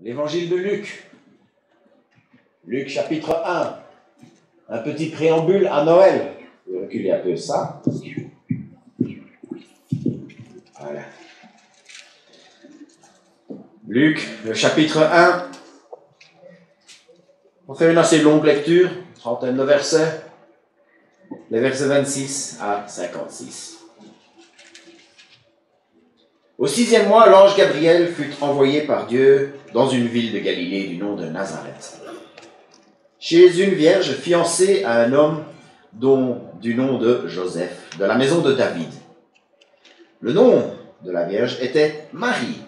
L'évangile de Luc. Luc chapitre 1. Un petit préambule à Noël. Je vais reculer un peu ça. Voilà. Luc, le chapitre 1. On fait une assez longue lecture, trentaine de versets. Les versets 26 à 56. Au 6e mois, l'ange Gabriel fut envoyé par Dieu dans une ville de Galilée du nom de Nazareth, chez une vierge fiancée à un homme du nom de Joseph, de la maison de David. Le nom de la vierge était Marie.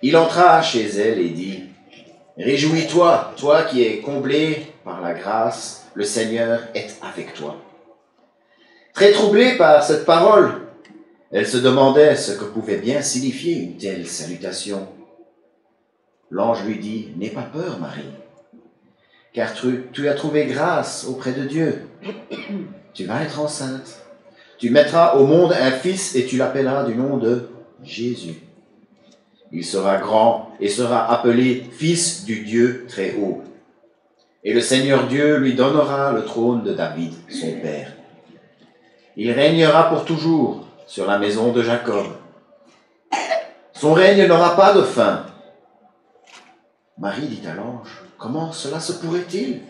Il entra chez elle et dit : « Réjouis-toi, toi qui es comblée par la grâce, le Seigneur est avec toi. » Très troublée par cette parole, elle se demandait ce que pouvait bien signifier une telle salutation. L'ange lui dit : « N'aie pas peur, Marie, car tu as trouvé grâce auprès de Dieu. Tu vas être enceinte. Tu mettras au monde un fils et tu l'appelleras du nom de Jésus. Il sera grand et sera appelé Fils du Dieu très haut. Et le Seigneur Dieu lui donnera le trône de David, son père. Il régnera pour toujours sur la maison de Jacob. Son règne n'aura pas de fin. » Marie dit à l'ange : « Comment cela se pourrait-il,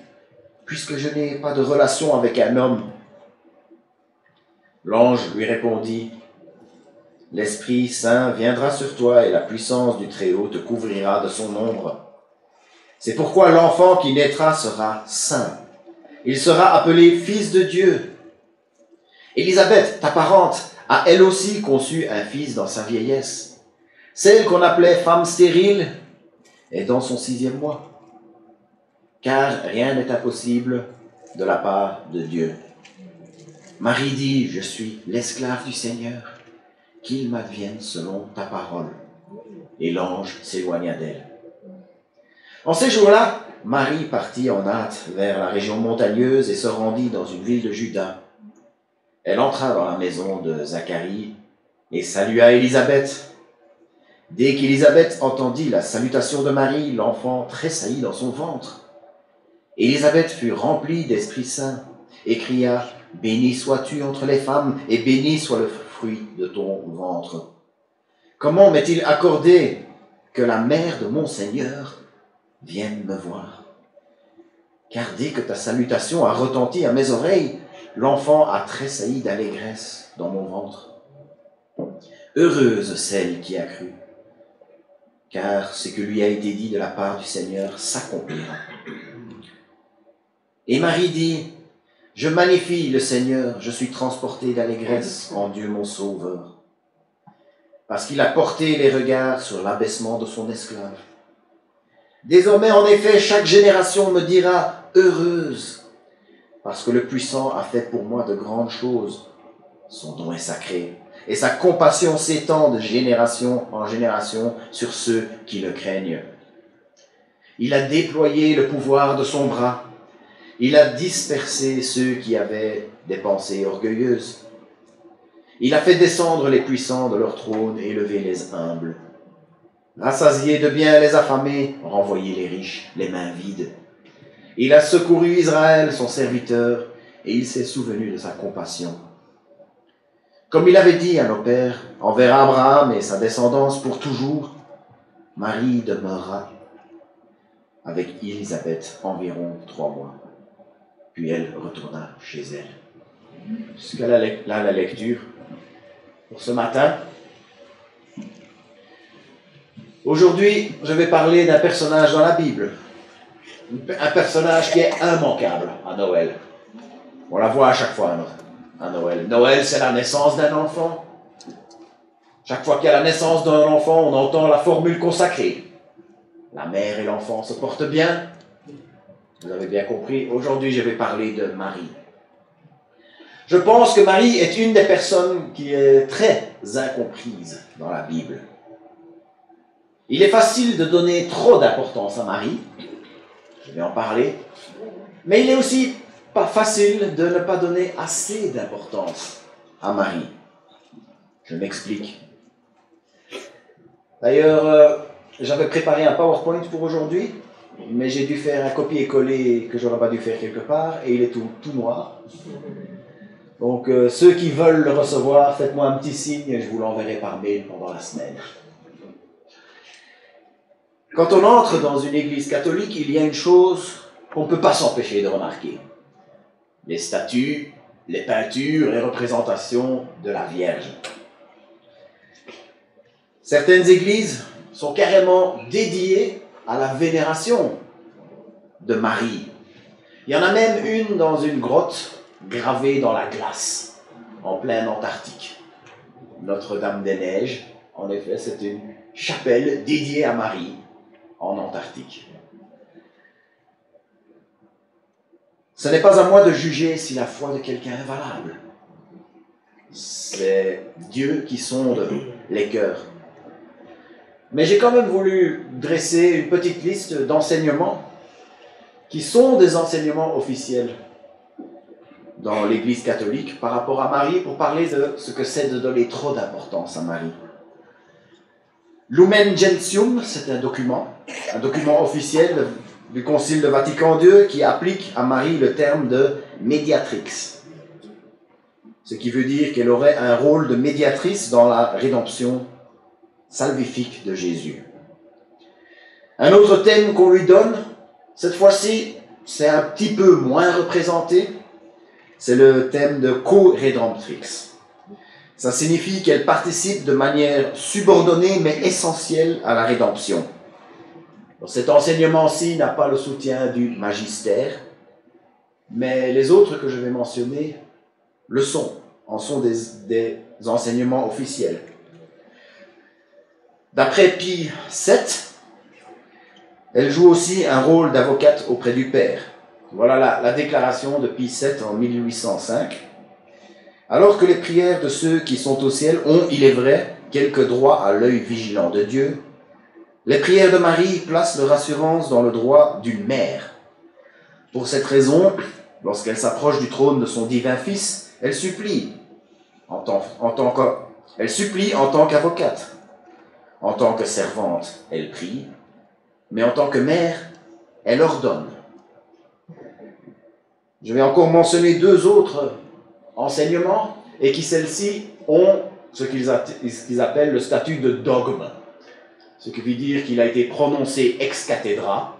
puisque je n'ai pas de relation avec un homme ?» L'ange lui répondit : « L'Esprit Saint viendra sur toi et la puissance du Très-Haut te couvrira de son ombre. C'est pourquoi l'enfant qui naîtra sera saint. Il sera appelé Fils de Dieu. Élisabeth, ta parente, a elle aussi conçu un fils dans sa vieillesse. Celle qu'on appelait femme stérile est dans son 6e mois. Car rien n'est impossible de la part de Dieu. Marie dit : « Je suis l'esclave du Seigneur, qu'il m'advienne selon ta parole. » Et l'ange s'éloigna d'elle. En ces jours-là, Marie partit en hâte vers la région montagneuse et se rendit dans une ville de Juda. Elle entra dans la maison de Zacharie et salua Élisabeth. Dès qu'Élisabeth entendit la salutation de Marie, l'enfant tressaillit dans son ventre. Élisabeth fut remplie d'Esprit Saint et cria : « Béni sois-tu entre les femmes, et béni soit le fruit de ton ventre. Comment m'est-il accordé que la mère de mon Seigneur vienne me voir ? Car dès que ta salutation a retenti à mes oreilles, l'enfant a tressailli d'allégresse dans mon ventre. Heureuse celle qui a cru, car ce que lui a été dit de la part du Seigneur s'accomplira. » Et Marie dit : « Je magnifie le Seigneur, je suis transportée d'allégresse en Dieu mon Sauveur, parce qu'il a porté les regards sur l'abaissement de son esclave. Désormais, en effet, chaque génération me dira : heureuse, parce que le Puissant a fait pour moi de grandes choses. Son nom est sacré, et sa compassion s'étend de génération en génération sur ceux qui le craignent. Il a déployé le pouvoir de son bras. Il a dispersé ceux qui avaient des pensées orgueilleuses. Il a fait descendre les puissants de leur trône et élevé les humbles. Rassasié de bien les affamés, renvoyé les riches, les mains vides. Il a secouru Israël, son serviteur, et il s'est souvenu de sa compassion. Comme il avait dit à nos pères, envers Abraham et sa descendance pour toujours, Marie demeura avec Élisabeth environ 3 mois. Puis elle retourna chez elle. Jusqu'à là la lecture pour ce matin. Aujourd'hui, je vais parler d'un personnage dans la Bible. Un personnage qui est immanquable à Noël. On la voit à chaque fois à Noël. Noël, c'est la naissance d'un enfant. Chaque fois qu'il y a la naissance d'un enfant, on entend la formule consacrée. La mère et l'enfant se portent bien. Vous avez bien compris. Aujourd'hui, je vais parler de Marie. Je pense que Marie est une des personnes qui est très incomprise dans la Bible. Il est facile de donner trop d'importance à Marie. Je vais en parler. Mais il est aussi pas facile de ne pas donner assez d'importance à Marie. Je m'explique. D'ailleurs, j'avais préparé un PowerPoint pour aujourd'hui, mais j'ai dû faire un copier-coller que j'aurais pas dû faire quelque part, et il est tout noir. Donc, ceux qui veulent le recevoir, faites-moi un petit signe et je vous l'enverrai par mail pendant la semaine. Quand on entre dans une église catholique, il y a une chose qu'on ne peut pas s'empêcher de remarquer. Les statues, les peintures, les représentations de la Vierge. Certaines églises sont carrément dédiées à la vénération de Marie. Il y en a même une dans une grotte gravée dans la glace, en plein Antarctique. Notre-Dame-des-Neiges, en effet, c'est une chapelle dédiée à Marie en Antarctique. Ce n'est pas à moi de juger si la foi de quelqu'un est valable. C'est Dieu qui sonde les cœurs. Mais j'ai quand même voulu dresser une petite liste d'enseignements qui sont des enseignements officiels dans l'Église catholique par rapport à Marie, pour parler de ce que c'est de donner trop d'importance à Marie. Lumen Gentium, c'est un document officiel du Concile de Vatican II qui applique à Marie le terme de médiatrix. Ce qui veut dire qu'elle aurait un rôle de médiatrice dans la rédemption salvifique de Jésus. Un autre thème qu'on lui donne, cette fois-ci, c'est un petit peu moins représenté, c'est le thème de co-rédemptrix. Ça signifie qu'elle participe de manière subordonnée mais essentielle à la rédemption. Cet enseignement-ci n'a pas le soutien du magistère, mais les autres que je vais mentionner en sont des enseignements officiels. D'après Pie VII, elle joue aussi un rôle d'avocate auprès du Père. Voilà la déclaration de Pie VII en 1805. Alors que les prières de ceux qui sont au ciel ont, il est vrai, quelques droits à l'œil vigilant de Dieu, les prières de Marie placent leur assurance dans le droit d'une mère. Pour cette raison, lorsqu'elle s'approche du trône de son divin Fils, elle supplie en tant qu'avocate. En tant que servante, elle prie, mais en tant que mère, elle ordonne. Je vais encore mentionner deux autres enseignements, et qui celles-ci ont ce qu'ils appellent le statut de dogme. Ce qui veut dire qu'il a été prononcé ex cathedra.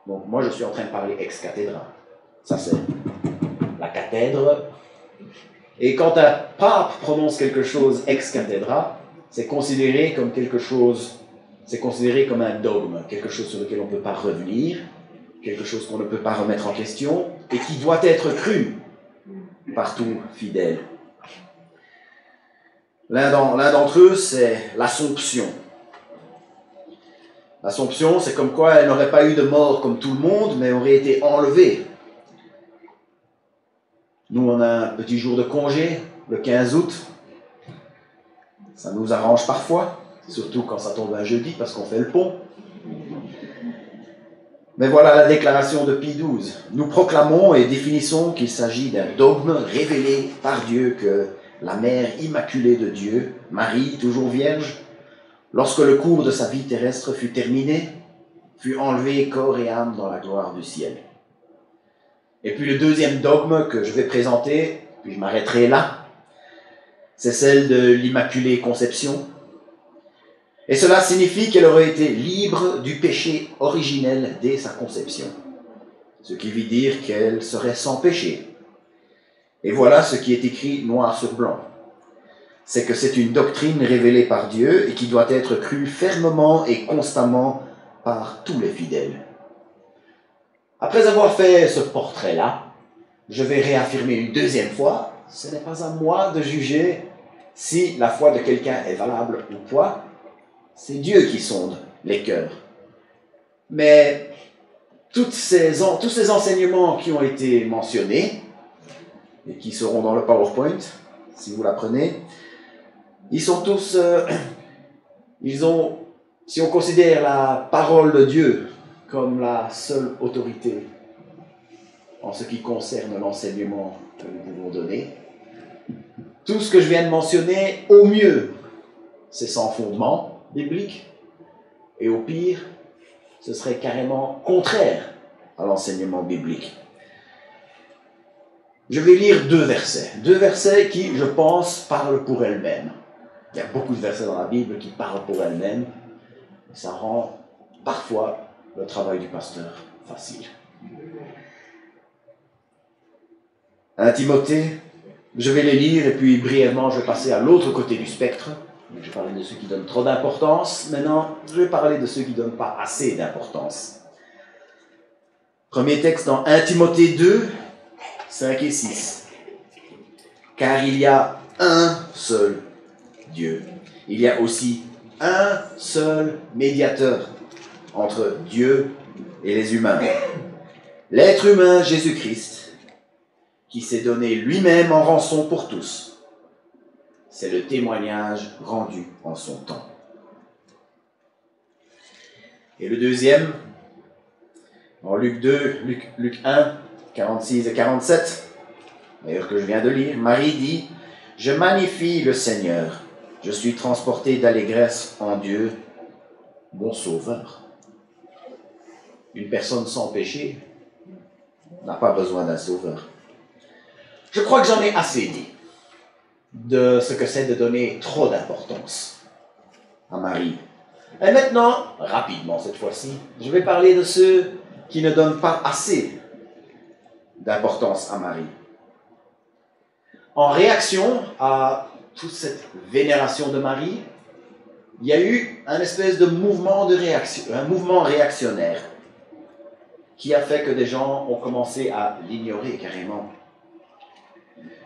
Donc moi je suis en train de parler ex cathedra. Ça c'est la cathèdre. Et quand un pape prononce quelque chose ex cathedra, c'est considéré comme un dogme, quelque chose sur lequel on ne peut pas revenir, quelque chose qu'on ne peut pas remettre en question, et qui doit être cru par tout fidèle. L'un d'entre eux, c'est l'Assomption. L'Assomption, c'est comme quoi elle n'aurait pas eu de mort comme tout le monde, mais aurait été enlevée. Nous, on a un petit jour de congé, le 15 août. Ça nous arrange parfois, surtout quand ça tombe un jeudi, parce qu'on fait le pont. Mais voilà la déclaration de Pie XII. Nous proclamons et définissons qu'il s'agit d'un dogme révélé par Dieu que la mère immaculée de Dieu, Marie, toujours vierge, lorsque le cours de sa vie terrestre fut terminé, fut enlevée corps et âme dans la gloire du ciel. Et puis le deuxième dogme que je vais présenter, puis je m'arrêterai là, c'est celle de l'Immaculée Conception. Et cela signifie qu'elle aurait été libre du péché originel dès sa conception. Ce qui veut dire qu'elle serait sans péché. Et voilà ce qui est écrit noir sur blanc. C'est que c'est une doctrine révélée par Dieu et qui doit être crue fermement et constamment par tous les fidèles. Après avoir fait ce portrait-là, je vais réaffirmer une deuxième fois, ce n'est pas à moi de juger si la foi de quelqu'un est valable ou pas, c'est Dieu qui sonde les cœurs. Mais tous ces enseignements qui ont été mentionnés, et qui seront dans le PowerPoint, si vous l'apprenez, ils sont tous... si on considère la parole de Dieu comme la seule autorité en ce qui concerne l'enseignement que nous pouvons donner, tout ce que je viens de mentionner, au mieux, c'est sans fondement biblique, Et au pire, ce serait carrément contraire à l'enseignement biblique. Je vais lire deux versets qui, je pense, parlent pour elles-mêmes. Il y a beaucoup de versets dans la Bible qui parlent pour elles-mêmes. Ça rend parfois le travail du pasteur facile. 1 Timothée, je vais les lire et puis brièvement je vais passer à l'autre côté du spectre. Je parlais de ceux qui donnent trop d'importance. Maintenant, je vais parler de ceux qui ne donnent pas assez d'importance. Premier texte dans 1 Timothée 2, 5 et 6. Car il y a un seul Dieu. Il y a aussi un seul médiateur entre Dieu et les humains. L'être humain Jésus-Christ, qui s'est donné lui-même en rançon pour tous. C'est le témoignage rendu en son temps. Et le deuxième, en Luc 1, 46 et 47, d'ailleurs que je viens de lire, Marie dit « Je magnifie le Seigneur, je suis transportée d'allégresse en Dieu, mon Sauveur. » Une personne sans péché n'a pas besoin d'un sauveur. Je crois que j'en ai assez dit de ce que c'est de donner trop d'importance à Marie. Et maintenant, rapidement cette fois-ci, je vais parler de ceux qui ne donnent pas assez d'importance à Marie. En réaction à toute cette vénération de Marie, il y a eu un espèce de mouvement de réaction, un mouvement réactionnaire qui a fait que des gens ont commencé à l'ignorer carrément.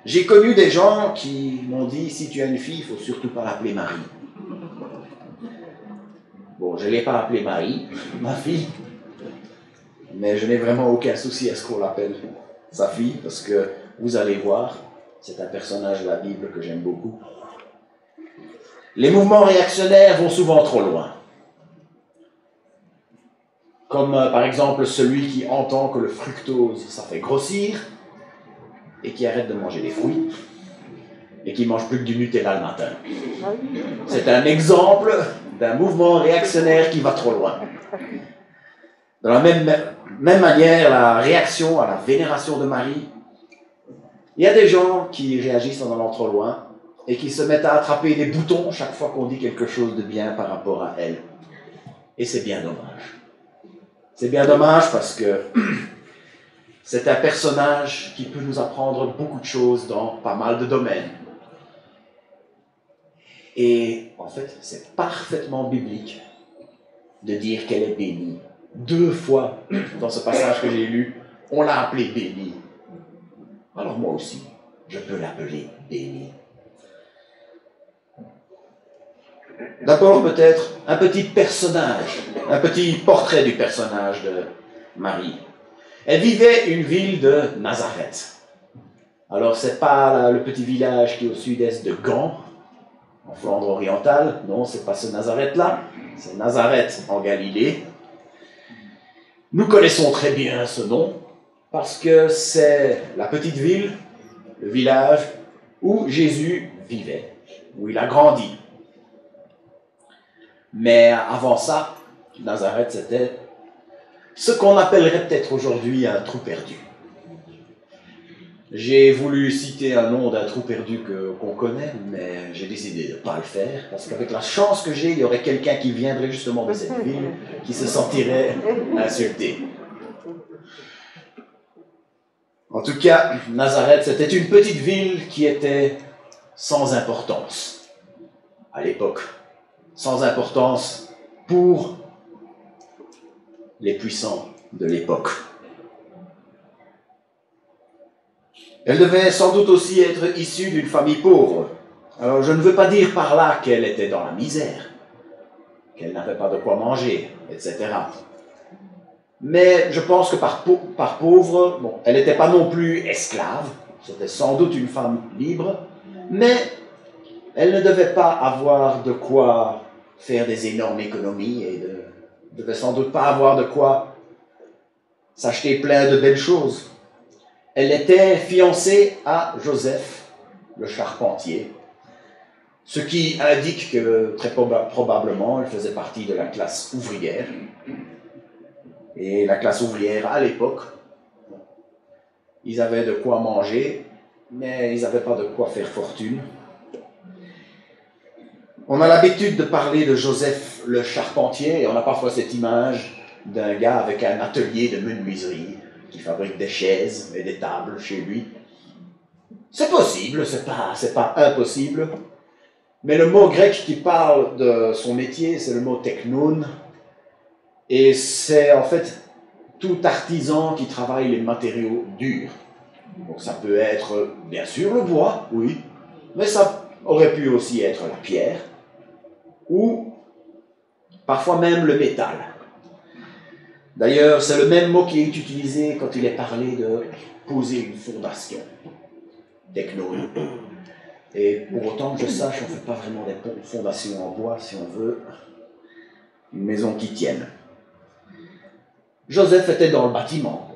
J'ai connu des gens qui m'ont dit « Si tu as une fille, il ne faut surtout pas l'appeler Marie. » Bon, je ne l'ai pas appelée Marie, ma fille, mais je n'ai vraiment aucun souci à ce qu'on l'appelle sa fille, parce que vous allez voir, c'est un personnage de la Bible que j'aime beaucoup. Les mouvements réactionnaires vont souvent trop loin. Comme par exemple celui qui entend que le fructose, ça fait grossir, et qui arrête de manger des fruits, et qui ne mange plus que du Nutella le matin. C'est un exemple d'un mouvement réactionnaire qui va trop loin. De la même manière, la réaction à la vénération de Marie, il y a des gens qui réagissent en allant trop loin et qui se mettent à attraper des boutons chaque fois qu'on dit quelque chose de bien par rapport à elle. Et c'est bien dommage. C'est bien dommage parce que c'est un personnage qui peut nous apprendre beaucoup de choses dans pas mal de domaines. Et en fait, c'est parfaitement biblique de dire qu'elle est bénie. 2 fois dans ce passage que j'ai lu, on l'a appelée bénie. Alors moi aussi, je peux l'appeler bénie. D'abord peut-être un petit personnage, un petit portrait du personnage de Marie. Elle vivait une ville de Nazareth. Alors c'est pas le petit village qui est au sud-est de Gand, en Flandre orientale. Non, c'est pas ce Nazareth-là. C'est Nazareth en Galilée. Nous connaissons très bien ce nom parce que c'est la petite ville, le village où Jésus vivait, où il a grandi. Mais avant ça, Nazareth, c'était ce qu'on appellerait peut-être aujourd'hui un trou perdu. J'ai voulu citer un nom d'un trou perdu qu'on connaît, mais j'ai décidé de ne pas le faire, parce qu'avec la chance que j'ai, il y aurait quelqu'un qui viendrait justement de cette ville, qui se sentirait insulté. En tout cas, Nazareth, c'était une petite ville qui était sans importance à l'époque. Sans importance pour les puissants de l'époque. Elle devait sans doute aussi être issue d'une famille pauvre. Alors je ne veux pas dire par là qu'elle était dans la misère, qu'elle n'avait pas de quoi manger, etc. Mais je pense que par pauvre, bon, elle n'était pas non plus esclave, c'était sans doute une femme libre, mais elle ne devait pas avoir de quoi faire des énormes économies et ne devait sans doute pas avoir de quoi s'acheter plein de belles choses. Elle était fiancée à Joseph, le charpentier. Ce qui indique que très probablement elle faisait partie de la classe ouvrière. Et la classe ouvrière à l'époque, ils avaient de quoi manger, mais ils n'avaient pas de quoi faire fortune. On a l'habitude de parler de Joseph le charpentier, et on a parfois cette image d'un gars avec un atelier de menuiserie qui fabrique des chaises et des tables chez lui. C'est possible, c'est pas impossible, mais le mot grec qui parle de son métier, c'est le mot teknoun, et c'est en fait tout artisan qui travaille les matériaux durs. Donc ça peut être, bien sûr, le bois, oui, mais ça aurait pu aussi être la pierre, ou parfois même le métal. D'ailleurs, c'est le même mot qui est utilisé quand il est parlé de poser une fondation, teknoun. Et pour autant que je sache, on ne fait pas vraiment des fondations en bois si on veut une maison qui tienne. Joseph était dans le bâtiment.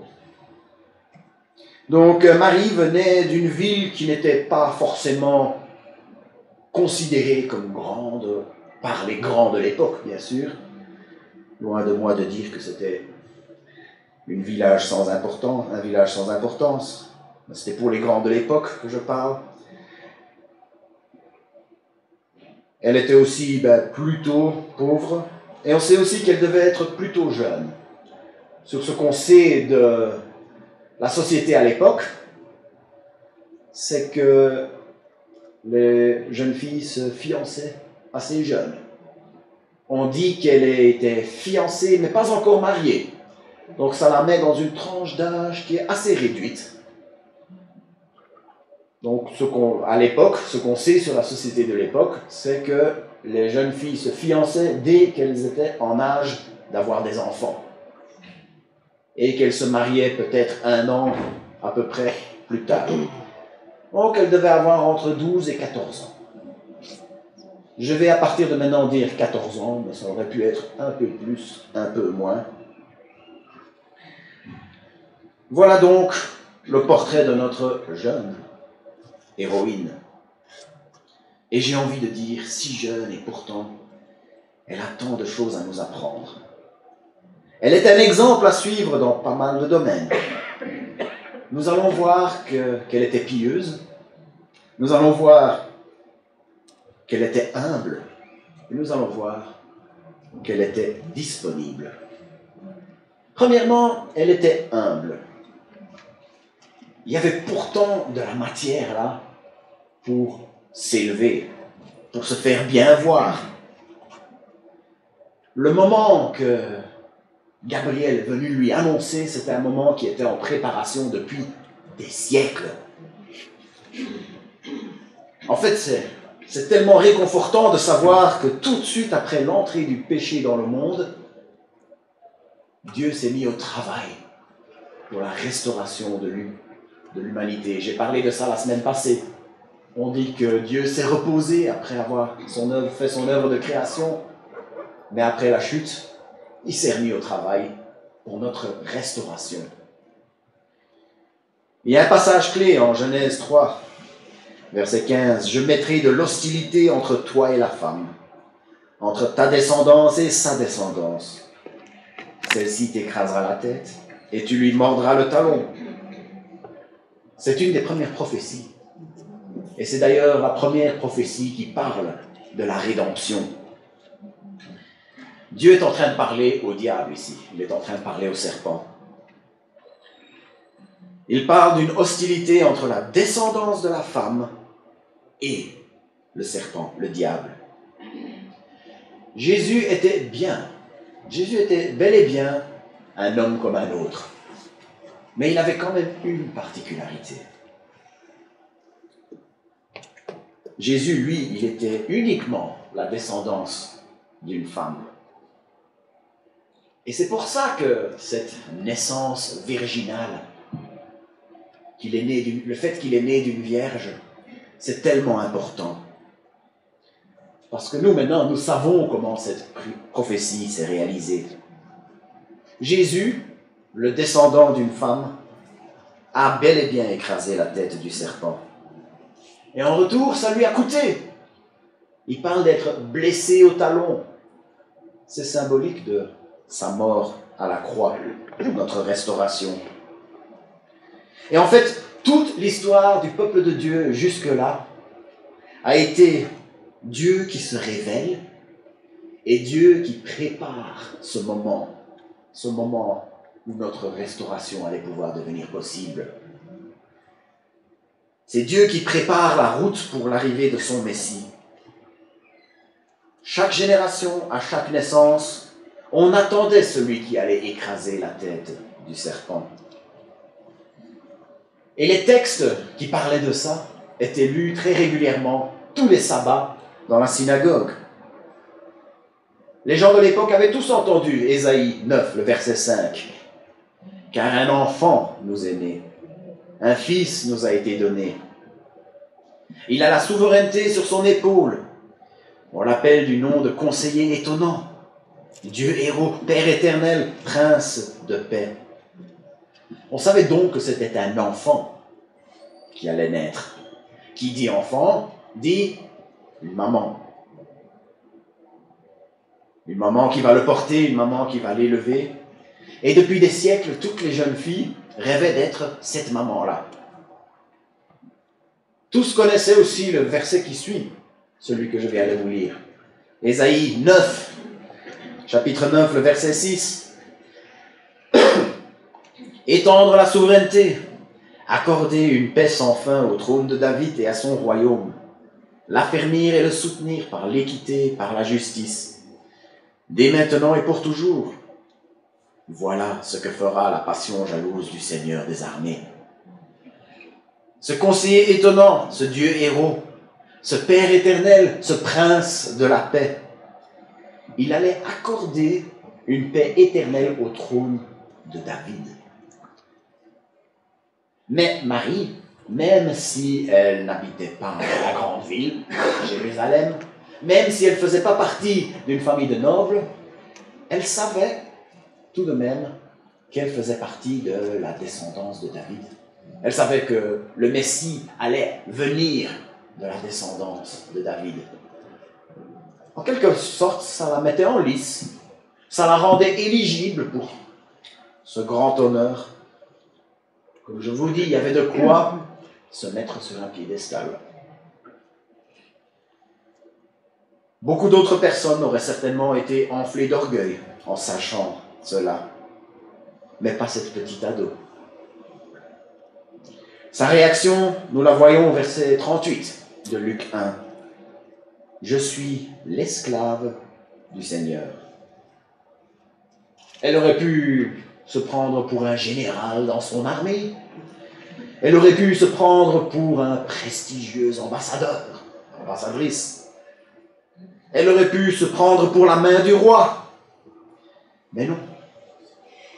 Donc Marie venait d'une ville qui n'était pas forcément considérée comme grande, par les grands de l'époque, bien sûr. Loin de moi de dire que c'était un village sans importance. C'était pour les grands de l'époque que je parle. Elle était aussi plutôt pauvre, et on sait aussi qu'elle devait être plutôt jeune. Sur ce qu'on sait de la société à l'époque, c'est que les jeunes filles se fiançaient assez jeunes. On dit qu'elle était fiancée, mais pas encore mariée. Donc ça la met dans une tranche d'âge qui est assez réduite. Donc à l'époque, ce qu'on sait sur la société de l'époque, c'est que les jeunes filles se fiançaient dès qu'elles étaient en âge d'avoir des enfants. Et qu'elles se mariaient peut-être 1 an à peu près plus tard. Donc elles devaient avoir entre 12 et 14 ans. Je vais à partir de maintenant dire 14 ans, mais ça aurait pu être un peu plus, un peu moins. Voilà donc le portrait de notre jeune héroïne. Et j'ai envie de dire, si jeune et pourtant, elle a tant de choses à nous apprendre. Elle est un exemple à suivre dans pas mal de domaines. Nous allons voir qu'elle était pieuse. Nous allons voir qu'elle était humble. Et nous allons voir qu'elle était disponible. Premièrement, elle était humble. Il y avait pourtant de la matière là pour s'élever, pour se faire bien voir. Le moment que Gabriel est venu lui annoncer, c'était un moment qui était en préparation depuis des siècles. En fait, c'est tellement réconfortant de savoir que tout de suite après l'entrée du péché dans le monde, Dieu s'est mis au travail pour la restauration de l'humanité. J'ai parlé de ça la semaine passée. On dit que Dieu s'est reposé après avoir fait son œuvre de création, mais après la chute, il s'est remis au travail pour notre restauration. Il y a un passage clé en Genèse 3, verset 15. « Je mettrai de l'hostilité entre toi et la femme, entre ta descendance et sa descendance. Celle-ci t'écrasera la tête et tu lui mordras le talon. » C'est une des premières prophéties. Et c'est d'ailleurs la première prophétie qui parle de la rédemption. Dieu est en train de parler au diable ici. Il est en train de parler au serpent. Il parle d'une hostilité entre la descendance de la femme et le serpent, le diable. Jésus était bien. Jésus était bel et bien un homme comme un autre. Mais il avait quand même une particularité. Jésus, lui, il était uniquement la descendance d'une femme. Et c'est pour ça que cette naissance virginale, le fait qu'il est né d'une vierge, c'est tellement important. Parce que nous, maintenant, nous savons comment cette prophétie s'est réalisée. Jésus, le descendant d'une femme, a bel et bien écrasé la tête du serpent. Et en retour, ça lui a coûté. Il parle d'être blessé au talon. C'est symbolique de sa mort à la croix, de notre restauration. Et en fait, toute l'histoire du peuple de Dieu jusque-là a été Dieu qui se révèle et Dieu qui prépare ce moment où notre restauration allait pouvoir devenir possible. C'est Dieu qui prépare la route pour l'arrivée de son Messie. Chaque génération, à chaque naissance, on attendait celui qui allait écraser la tête du serpent. Et les textes qui parlaient de ça étaient lus très régulièrement, tous les sabbats, dans la synagogue. Les gens de l'époque avaient tous entendu Ésaïe 9, le verset 5. « Car un enfant nous est né, un fils nous a été donné. Il a la souveraineté sur son épaule. On l'appelle du nom de conseiller étonnant, Dieu héros, Père éternel, prince de paix. » On savait donc que c'était un enfant qui allait naître. Qui dit enfant, dit une maman. Une maman qui va le porter, une maman qui va l'élever. Et depuis des siècles, toutes les jeunes filles rêvaient d'être cette maman-là. Tous connaissaient aussi le verset qui suit, celui que je viens de vous lire. Ésaïe 9, chapitre 9, le verset 6. Étendre la souveraineté, accorder une paix sans fin au trône de David et à son royaume, l'affermir et le soutenir par l'équité, par la justice, dès maintenant et pour toujours. Voilà ce que fera la passion jalouse du Seigneur des armées. Ce conseiller étonnant, ce Dieu héros, ce Père éternel, ce prince de la paix, il allait accorder une paix éternelle au trône de David. Mais Marie, même si elle n'habitait pas dans la grande ville, Jérusalem, même si elle ne faisait pas partie d'une famille de nobles, elle savait tout de même qu'elle faisait partie de la descendance de David. Elle savait que le Messie allait venir de la descendance de David. En quelque sorte, ça la mettait en lice, ça la rendait éligible pour ce grand honneur. Comme je vous dis, il y avait de quoi se mettre sur un piédestal. Beaucoup d'autres personnes auraient certainement été enflées d'orgueil en sachant cela, mais pas cette petite ado. Sa réaction, nous la voyons au verset 38 de Luc 1. « Je suis l'esclave du Seigneur. » Elle aurait pu se prendre pour un général dans son armée. Elle aurait pu se prendre pour un prestigieux ambassadeur, ambassadrice. Elle aurait pu se prendre pour la main du roi. Mais non,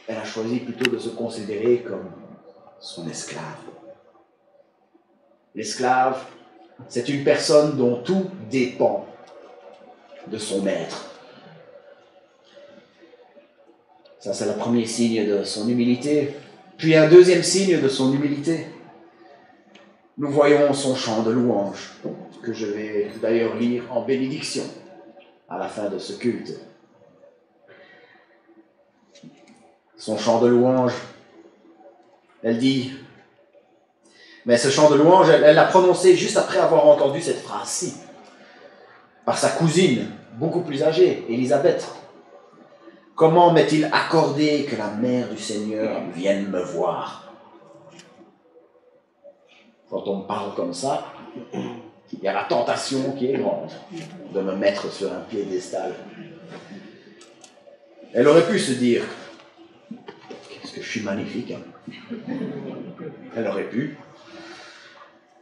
elle a choisi plutôt de se considérer comme son esclave. L'esclave, c'est une personne dont tout dépend de son maître. Ça, c'est le premier signe de son humilité. Puis un deuxième signe de son humilité. Nous voyons son chant de louange, que je vais d'ailleurs lire en bénédiction à la fin de ce culte. Son chant de louange, elle dit, mais ce chant de louange, elle l'a prononcé juste après avoir entendu cette phrase-ci, par sa cousine, beaucoup plus âgée, Élisabeth. Comment m'est-il accordé que la mère du Seigneur vienne me voir? Quand on me parle comme ça, il y a la tentation qui est grande de me mettre sur un piédestal. Elle aurait pu se dire, qu'est-ce que je suis magnifique, hein? Elle aurait pu.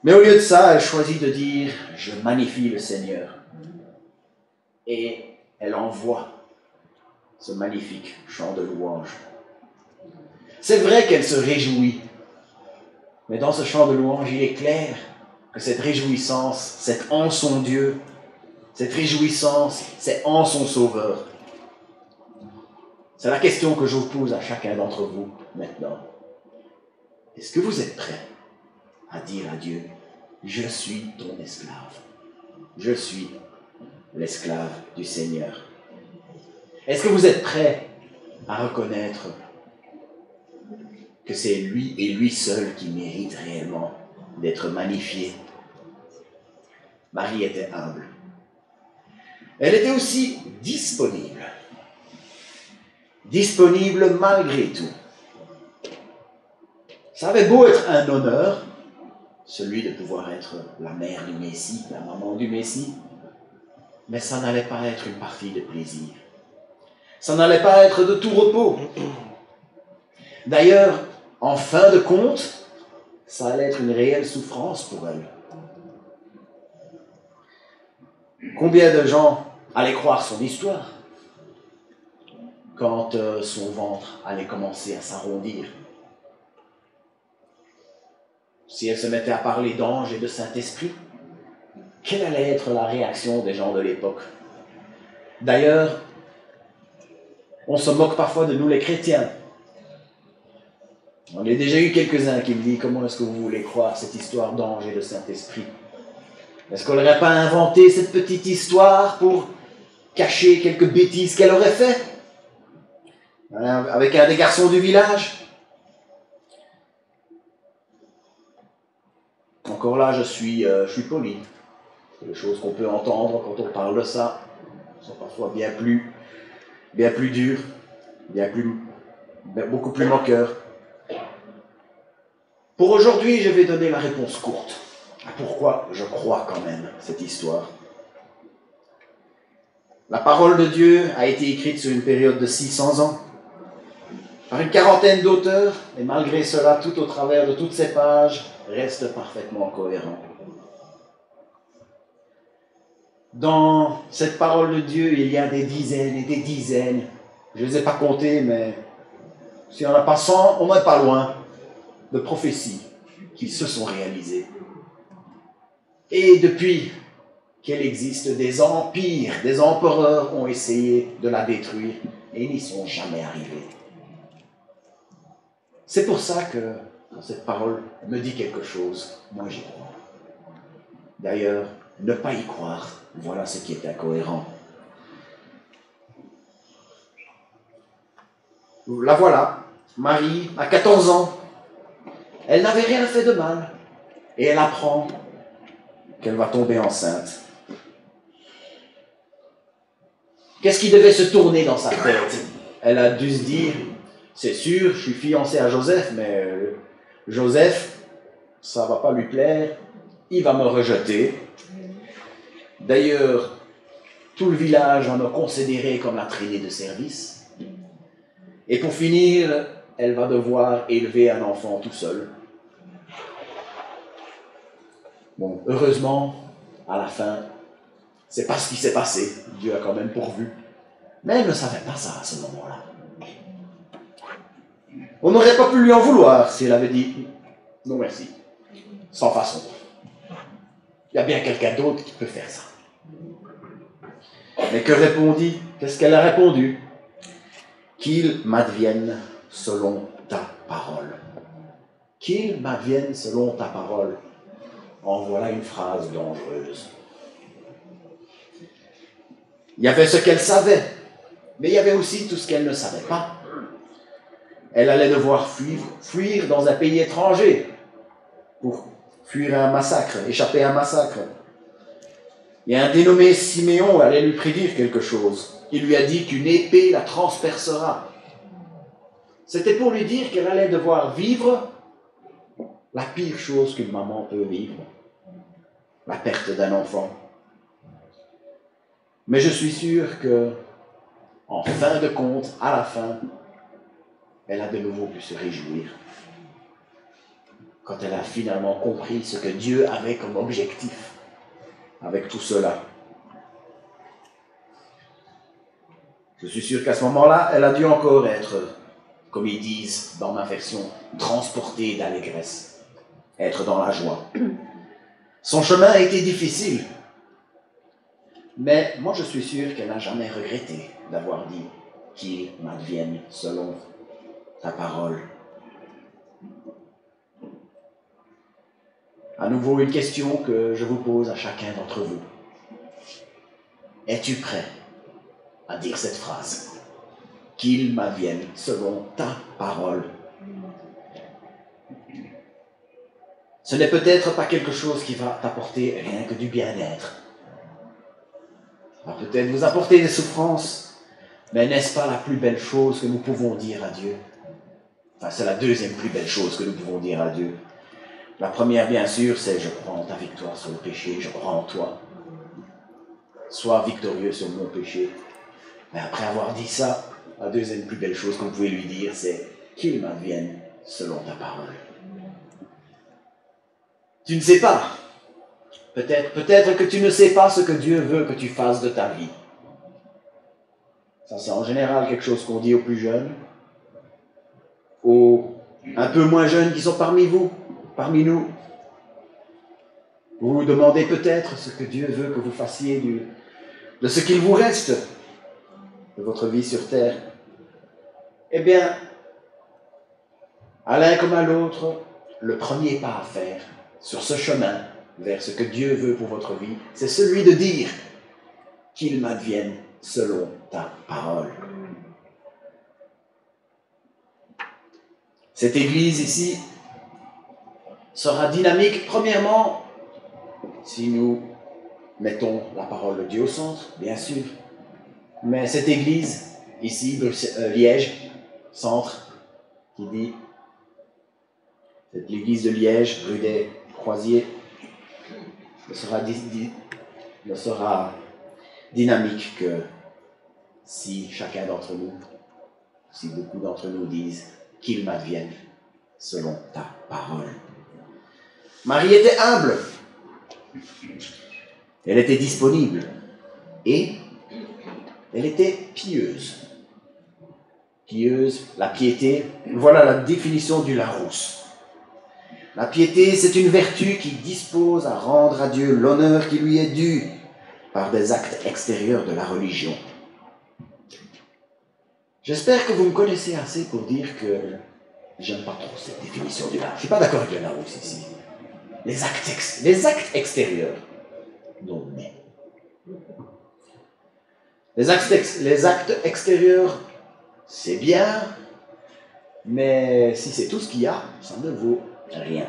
Mais au lieu de ça, elle choisit de dire, je magnifie le Seigneur. Et elle envoie ce magnifique chant de louange. C'est vrai qu'elle se réjouit, mais dans ce chant de louange, il est clair que cette réjouissance, c'est en son Dieu, cette réjouissance, c'est en son Sauveur. C'est la question que je vous pose à chacun d'entre vous maintenant. Est-ce que vous êtes prêts à dire à Dieu, je suis ton esclave, je suis l'esclave du Seigneur. Est-ce que vous êtes prêts à reconnaître que c'est lui et lui seul qui mérite réellement d'être magnifié? Marie était humble. Elle était aussi disponible. Disponible malgré tout. Ça avait beau être un honneur, celui de pouvoir être la mère du Messie, la maman du Messie, mais ça n'allait pas être une partie de plaisir. Ça n'allait pas être de tout repos. D'ailleurs, en fin de compte, ça allait être une réelle souffrance pour elle. Combien de gens allaient croire son histoire quand son ventre allait commencer à s'arrondir? Si elle se mettait à parler d'anges et de Saint-Esprit, quelle allait être la réaction des gens de l'époque? D'ailleurs, on se moque parfois de nous les chrétiens. On a déjà eu quelques-uns qui me disent: comment est-ce que vous voulez croire cette histoire d'ange et de Saint-Esprit? Est-ce qu'on n'aurait pas inventé cette petite histoire pour cacher quelques bêtises qu'elle aurait fait avec un des garçons du village? Encore là, je suis poli. Les choses qu'on peut entendre quand on parle de ça sont parfois bien plus dures, beaucoup plus moqueurs. Pour aujourd'hui, je vais donner la réponse courte à pourquoi je crois quand même cette histoire. La parole de Dieu a été écrite sur une période de 600 ans, par une quarantaine d'auteurs, et malgré cela, tout au travers de toutes ces pages, reste parfaitement cohérent. Dans cette parole de Dieu, il y a des dizaines et des dizaines, je ne les ai pas comptées, mais s'il n'y en a pas 100, on n'est pas loin, de prophéties qui se sont réalisées. Et depuis qu'elle existe, des empires, des empereurs ont essayé de la détruire et n'y sont jamais arrivés. C'est pour ça que quand cette parole me dit quelque chose, moi j'y crois. D'ailleurs, ne pas y croire, voilà ce qui est incohérent. La voilà, Marie, à 14 ans. Elle n'avait rien fait de mal. Et elle apprend qu'elle va tomber enceinte. Qu'est-ce qui devait se tourner dans sa tête? Elle a dû se dire: c'est sûr, je suis fiancée à Joseph, mais Joseph, ça ne va pas lui plaire, il va me rejeter. D'ailleurs, tout le village va me considérer comme la traînée de service. Et pour finir, elle va devoir élever un enfant tout seul. Bon, heureusement, à la fin, c'est pas ce qui s'est passé. Dieu a quand même pourvu. Mais elle ne savait pas ça à ce moment-là. On n'aurait pas pu lui en vouloir si elle avait dit non merci, sans façon. Il y a bien quelqu'un d'autre qui peut faire ça. Mais que répondit? Qu'est-ce qu'elle a répondu? Qu'il m'advienne selon ta parole. Qu'il m'advienne selon ta parole. En voilà une phrase dangereuse. Il y avait ce qu'elle savait, mais il y avait aussi tout ce qu'elle ne savait pas. Elle allait devoir fuir dans un pays étranger pour fuir un massacre, échapper à un massacre. Et un dénommé Siméon allait lui prédire quelque chose. Il lui a dit qu'une épée la transpercera. C'était pour lui dire qu'elle allait devoir vivre la pire chose qu'une maman peut vivre, la perte d'un enfant. Mais je suis sûr que, en fin de compte, à la fin, elle a de nouveau pu se réjouir quand elle a finalement compris ce que Dieu avait comme objectif avec tout cela. Je suis sûr qu'à ce moment-là, elle a dû encore être, comme ils disent dans ma version, transportée d'allégresse, être dans la joie. Son chemin a été difficile, mais moi je suis sûr qu'elle n'a jamais regretté d'avoir dit qu'il m'advienne selon ta parole. À nouveau, une question que je vous pose à chacun d'entre vous. Es-tu prêt à dire cette phrase? Qu'il m'advienne selon ta parole. Ce n'est peut-être pas quelque chose qui va t'apporter rien que du bien-être. Ça va peut-être vous apporter des souffrances, mais n'est-ce pas la plus belle chose que nous pouvons dire à Dieu? Enfin, c'est la deuxième plus belle chose que nous pouvons dire à Dieu. La première, bien sûr, c'est « Je crois en ta victoire sur le péché, je crois en toi. Sois victorieux sur mon péché. » Mais après avoir dit ça, la deuxième plus belle chose que vous pouvez lui dire, c'est « Qu'il m'advienne selon ta parole. » Tu ne sais pas. Peut-être que tu ne sais pas ce que Dieu veut que tu fasses de ta vie. Ça, c'est en général quelque chose qu'on dit aux plus jeunes, aux un peu moins jeunes qui sont parmi vous, parmi nous. Vous vous demandez peut-être ce que Dieu veut que vous fassiez de ce qu'il vous reste de votre vie sur terre. Eh bien, à l'un comme à l'autre, le premier pas à faire sur ce chemin vers ce que Dieu veut pour votre vie, c'est celui de dire qu'il m'advienne selon ta parole. Cette église ici sera dynamique, premièrement, si nous mettons la parole de Dieu au centre, bien sûr. Mais cette église, ici, Liège, centre, qui dit, cette église de Liège, rue des Croisiers, ne sera dynamique que si chacun d'entre nous, si beaucoup d'entre nous disent qu'il m'advienne selon ta parole. Marie était humble, elle était disponible et elle était pieuse. Pieuse, la piété, voilà la définition du Larousse. La piété, c'est une vertu qui dispose à rendre à Dieu l'honneur qui lui est dû par des actes extérieurs de la religion. J'espère que vous me connaissez assez pour dire que j'aime pas trop cette définition du Larousse. Je ne suis pas d'accord avec le Larousse ici. Les actes extérieurs. Non, mais. Les actes extérieurs, c'est bien, mais si c'est tout ce qu'il y a, ça ne vaut rien.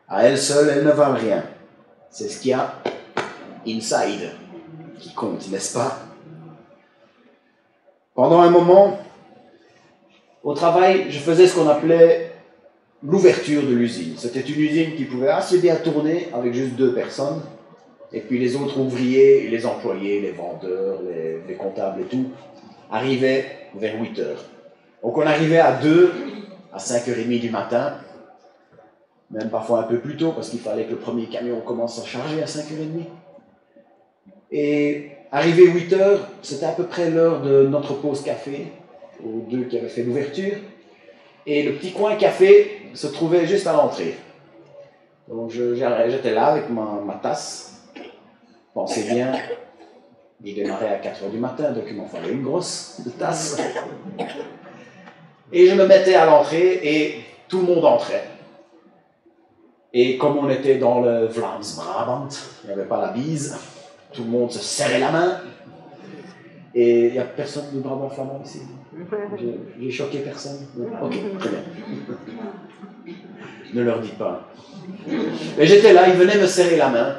À elle seule, elles ne valent rien. C'est ce qu'il y a inside qui compte, n'est-ce pas? Pendant un moment, au travail, je faisais ce qu'on appelait l'ouverture de l'usine. C'était une usine qui pouvait assez bien tourner avec juste 2 personnes. Et puis les autres ouvriers, les employés, les vendeurs, les comptables et tout, arrivaient vers 8 heures. Donc on arrivait à 2, à 5h30 du matin, même parfois un peu plus tôt, parce qu'il fallait que le premier camion commence à charger à 5h30. Et arrivé 8 heures, c'était à peu près l'heure de notre pause café, aux 2 qui avaient fait l'ouverture. Et le petit coin café se trouvait juste à l'entrée. Donc j'étais là avec ma tasse. Pensez bien, je démarrais à 4h du matin, donc il m'en fallait une grosse tasse. Et je me mettais à l'entrée et tout le monde entrait. Et comme on était dans le Vlaams Brabant, il n'y avait pas la bise, tout le monde se serrait la main. Et il n'y a personne du Brabant flamand ici. J'ai choqué personne. Ok, très bien. Ne leur dites pas. Mais j'étais là, ils venaient me serrer la main.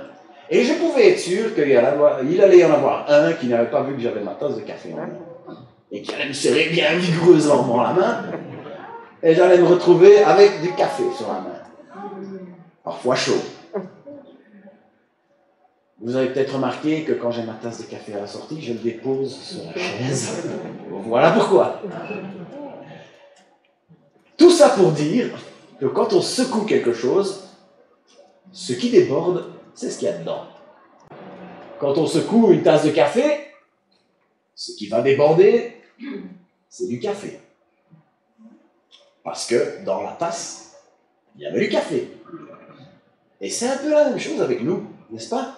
Et je pouvais être sûr qu'il allait y en avoir un qui n'avait pas vu que j'avais ma tasse de café en main. Et qui allait me serrer bien vigoureusement la main. Et j'allais me retrouver avec du café sur la main. Parfois chaud. Vous avez peut-être remarqué que quand j'ai ma tasse de café à la sortie, je le dépose sur la chaise. Voilà pourquoi. Tout ça pour dire que quand on secoue quelque chose, ce qui déborde, c'est ce qu'il y a dedans. Quand on secoue une tasse de café, ce qui va déborder, c'est du café. Parce que dans la tasse, il y avait du café. Et c'est un peu la même chose avec nous, n'est-ce pas?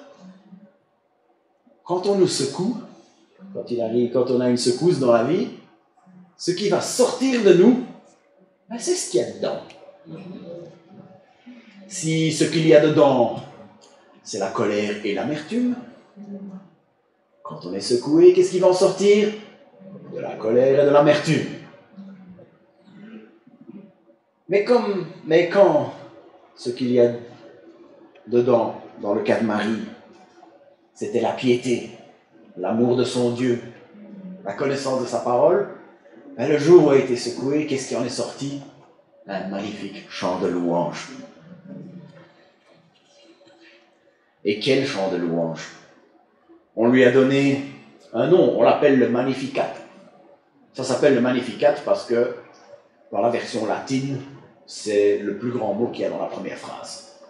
Quand on nous secoue, quand on a une secousse dans la vie, ce qui va sortir de nous, ben c'est ce qu'il y a dedans. Si ce qu'il y a dedans, c'est la colère et l'amertume, Quand on est secoué, qu'est-ce qui va en sortir? De la colère et de l'amertume. Mais quand ce qu'il y a dedans, dans le cas de Marie, c'était la piété, l'amour de son Dieu, la connaissance de sa parole, ben le jour où elle a été secouée, qu'est-ce qui en est sorti? Un magnifique chant de louange. Et quel chant de louange! On lui a donné un nom, on l'appelle le Magnificat. Ça s'appelle le Magnificat parce que dans la version latine, c'est le plus grand mot qu'il y a dans la première phrase.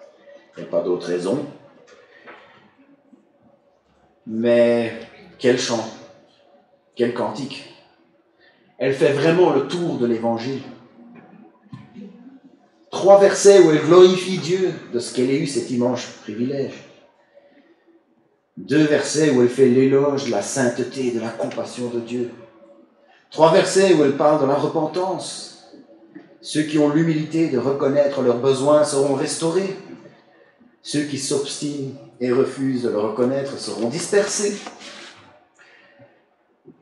Il n'y a pas d'autre raison. Mais quel chant, quel cantique. Elle fait vraiment le tour de l'Évangile. 3 versets où elle glorifie Dieu de ce qu'elle ait eu cet immense privilège. 2 versets où elle fait l'éloge de la sainteté et de la compassion de Dieu. 3 versets où elle parle de la repentance. Ceux qui ont l'humilité de reconnaître leurs besoins seront restaurés. Ceux qui s'obstinent et refusent de le reconnaître seront dispersés.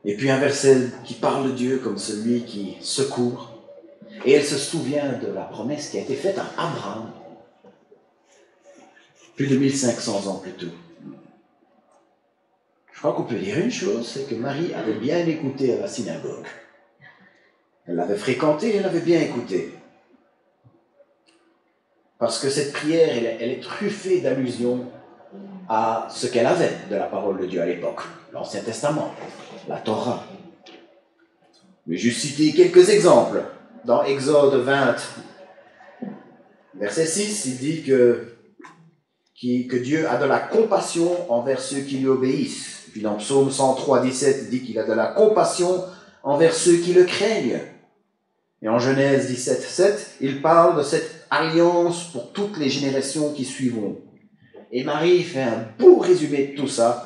Et puis un verset qui parle de Dieu comme celui qui secourt. Et elle se souvient de la promesse qui a été faite à Abraham, plus de 1500 ans plus tôt. Je crois qu'on peut dire une chose, c'est que Marie avait bien écouté à la synagogue. Elle l'avait fréquentée, elle avait bien écouté. Parce que cette prière, elle est truffée d'allusions à ce qu'elle avait de la parole de Dieu à l'époque, l'Ancien Testament, la Torah. Je vais juste citer quelques exemples. Dans Exode 20, verset 6, il dit que Dieu a de la compassion envers ceux qui lui obéissent. Puis dans Psaume 103, 17, il dit qu'il a de la compassion envers ceux qui le craignent. Et en Genèse 17, 7, il parle de cette alliance pour toutes les générations qui suivront. Et Marie fait un beau résumé de tout ça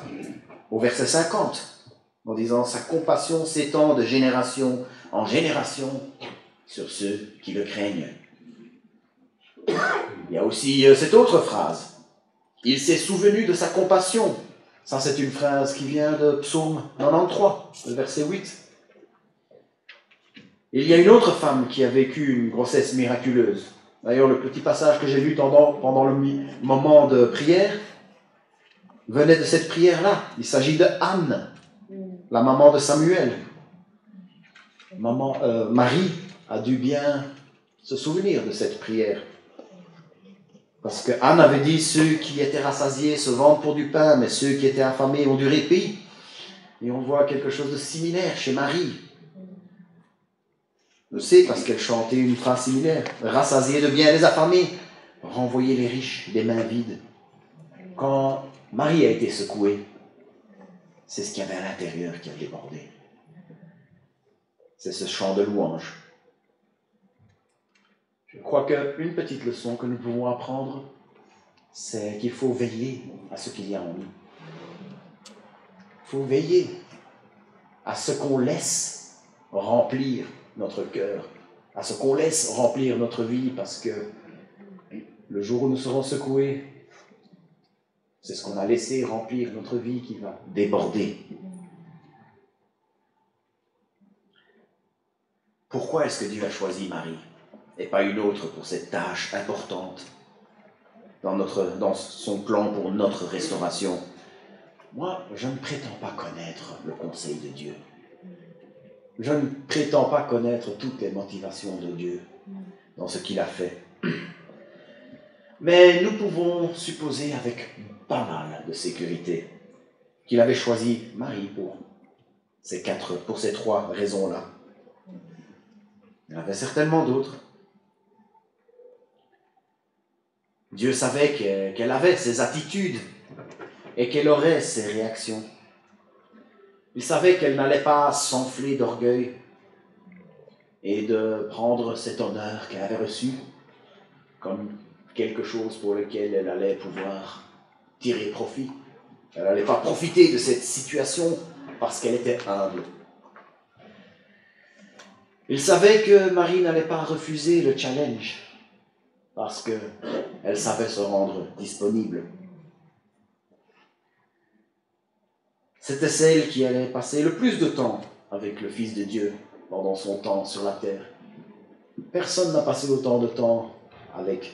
au verset 50, en disant « Sa compassion s'étend de génération en génération sur ceux qui le craignent. » Il y a aussi cette autre phrase. « Il s'est souvenu de sa compassion. » Ça, c'est une phrase qui vient de Psaume 93, le verset 8. Il y a une autre femme qui a vécu une grossesse miraculeuse. D'ailleurs, le petit passage que j'ai lu pendant le moment de prière venait de cette prière-là. Il s'agit de Anne, la maman de Samuel. Marie a dû bien se souvenir de cette prière. Parce que Anne avait dit, ceux qui étaient rassasiés se vendent pour du pain, mais ceux qui étaient affamés ont du répit. Et on voit quelque chose de similaire chez Marie. Je sais parce qu'elle chantait une phrase similaire. Rassasiés de bien les affamés, renvoyer les riches des mains vides. Quand Marie a été secouée, c'est ce qu'il y avait à l'intérieur qui a débordé. C'est ce chant de louange. Je crois qu'une petite leçon que nous pouvons apprendre, c'est qu'il faut veiller à ce qu'il y a en nous. Il faut veiller à ce qu'on laisse remplir notre cœur, à ce qu'on laisse remplir notre vie, parce que le jour où nous serons secoués, c'est ce qu'on a laissé remplir notre vie qui va déborder. Pourquoi est-ce que Dieu a choisi Marie et pas une autre pour cette tâche importante dans son plan pour notre restauration? Moi, je ne prétends pas connaître le conseil de Dieu. Je ne prétends pas connaître toutes les motivations de Dieu dans ce qu'il a fait. Mais nous pouvons supposer avec pas mal de sécurité qu'il avait choisi Marie pour ces 3 raisons-là. Il y en avait certainement d'autres. Dieu savait qu'elle avait ses attitudes et qu'elle aurait ses réactions. Il savait qu'elle n'allait pas s'enfler d'orgueil et de prendre cet honneur qu'elle avait reçu comme quelque chose pour lequel elle allait pouvoir tirer profit. Elle n'allait pas profiter de cette situation parce qu'elle était humble. Il savait que Marie n'allait pas refuser le challenge parce qu'elle savait se rendre disponible. C'était celle qui allait passer le plus de temps avec le Fils de Dieu pendant son temps sur la terre. Personne n'a passé autant de temps avec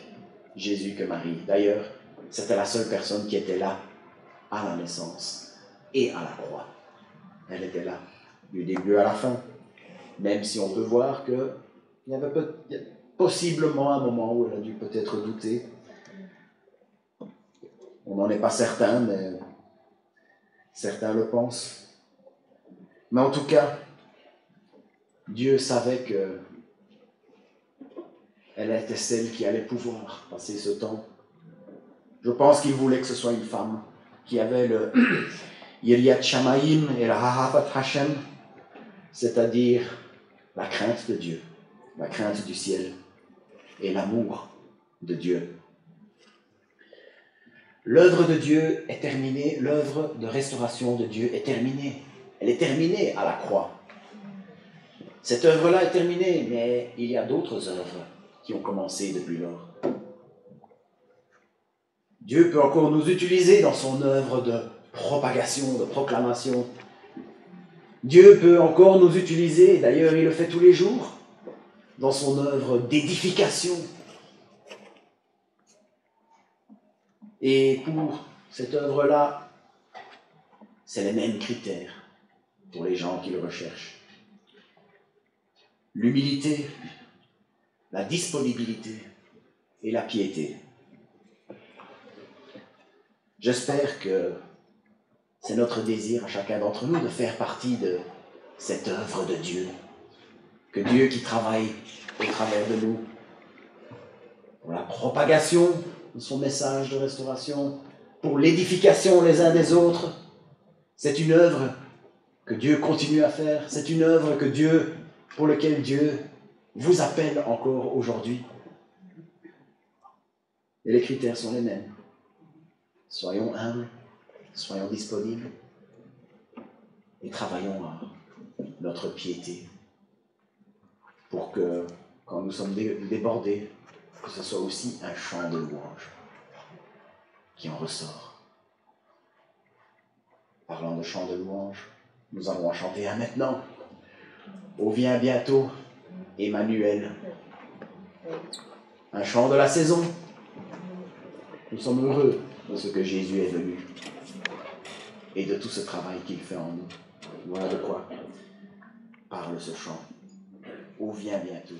Jésus que Marie. D'ailleurs, c'était la seule personne qui était là à la naissance et à la croix. Elle était là du début à la fin, même si on peut voir qu'il y avait possiblement un moment où elle a dû peut-être douter. On n'en est pas certain, mais certains le pensent. Mais en tout cas, Dieu savait que elle était celle qui allait pouvoir passer ce temps. Je pense qu'il voulait que ce soit une femme qui avait le Yirat Shamayim et la Ahavat Hashem, c'est-à-dire la crainte de Dieu, la crainte du ciel et l'amour de Dieu. L'œuvre de Dieu est terminée, l'œuvre de restauration de Dieu est terminée. Elle est terminée à la croix. Cette œuvre-là est terminée, mais il y a d'autres œuvres qui ont commencé depuis lors. Dieu peut encore nous utiliser dans son œuvre de propagation, de proclamation. Dieu peut encore nous utiliser, d'ailleurs il le fait tous les jours, dans son œuvre d'édification. Et pour cette œuvre-là, c'est les mêmes critères pour les gens qui le recherchent. L'humilité, la disponibilité et la piété. J'espère que c'est notre désir à chacun d'entre nous de faire partie de cette œuvre de Dieu. Que Dieu qui travaille au travers de nous pour la propagation de son message de restauration, pour l'édification les uns des autres. C'est une œuvre que Dieu continue à faire. C'est une œuvre pour laquelle Dieu vous appelle encore aujourd'hui. Et les critères sont les mêmes. Soyons humbles, soyons disponibles et travaillons à notre piété pour que, quand nous sommes débordés, que ce soit aussi un chant de louange qui en ressort. Parlant de chant de louange, nous allons en chanter un maintenant. Ô viens bientôt, Emmanuel. Un chant de la saison. Nous sommes heureux de ce que Jésus est venu et de tout ce travail qu'il fait en nous. Voilà de quoi parle ce chant. Ô viens bientôt.